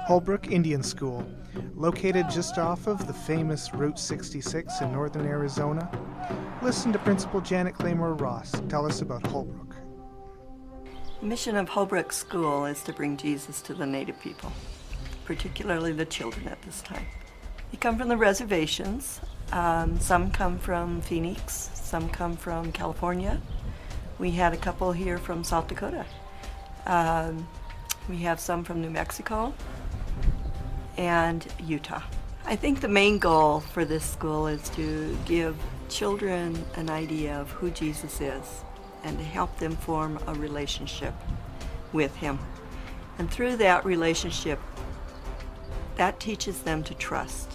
Holbrook Indian School, located just off of the famous Route 66 in northern Arizona. Listen to Principal Janet Claymore-Ross tell us about Holbrook. The mission of Holbrook School is to bring Jesus to the Native people, particularly the children at this time. They come from the reservations. Some come from Phoenix, some come from California. We had a couple here from South Dakota. We have some from New Mexico and Utah. I think the main goal for this school is to give children an idea of who Jesus is and to help them form a relationship with him. And through that relationship, that teaches them to trust.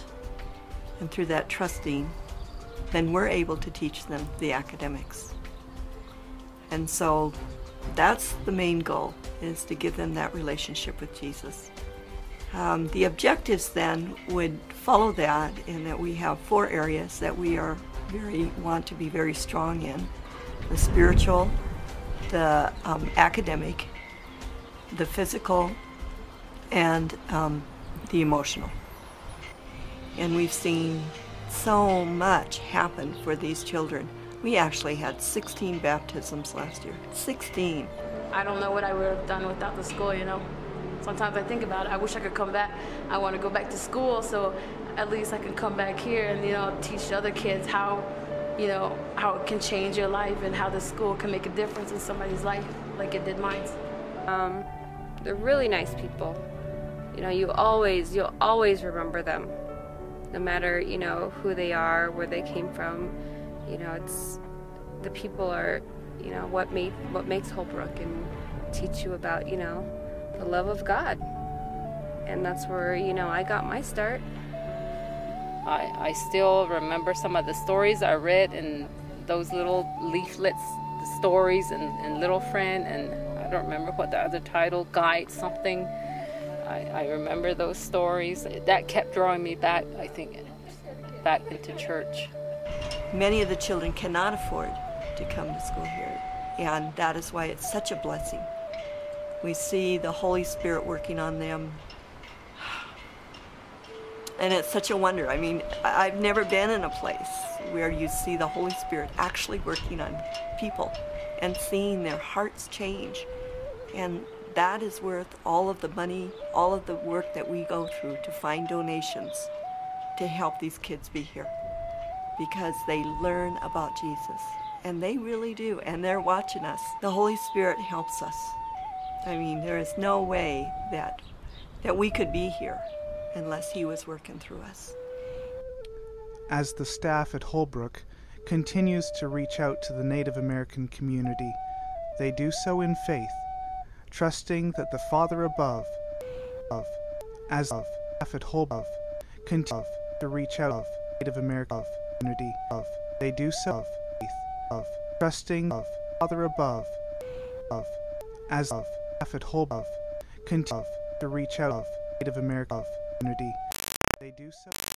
And through that trusting, then we're able to teach them the academics. And so that's the main goal, is to give them that relationship with Jesus. The objectives then would follow that, in that we have 4 areas that we want to be very strong in: the spiritual, the academic, the physical, and the emotional. And we've seen so much happen for these children. We actually had 16 baptisms last year. 16. I don't know what I would have done without the school, you know. Sometimes I think about it. I wish I could come back. I want to go back to school so at least I can come back here and, you know, teach other kids how, you know, how it can change your life and how the school can make a difference in somebody's life like it did mine. They're really nice people. You know, you'll always remember them, no matter, you know, who they are, where they came from. You know, the people are, you know, what makes Holbrook, and teach you about, you know, the love of God. And that's where, you know, I got my start. I still remember some of the stories I read in those little leaflets, the stories in Little Friend, and I don't remember what the other title, Guide something. I remember those stories. That kept drawing me back, I think, back into church. Many of the children cannot afford to come to school here, and that is why it's such a blessing. We see the Holy Spirit working on them, and it's such a wonder. I mean, I've never been in a place where you see the Holy Spirit actually working on people and seeing their hearts change. And that is worth all of the money, all of the work that we go through to find donations to help these kids be here, because they learn about Jesus, and they really do, and they're watching us. The Holy Spirit helps us. I mean, there is no way that we could be here unless he was working through us. As the staff at Holbrook continues to reach out to the Native American community, they do so in faith, trusting that the Father above, as staff at Holbrook continue to reach out to the Native American community, they do so in faith, trusting the Father above, as staff at Holbrook continue to reach out to the Native American community, they do so.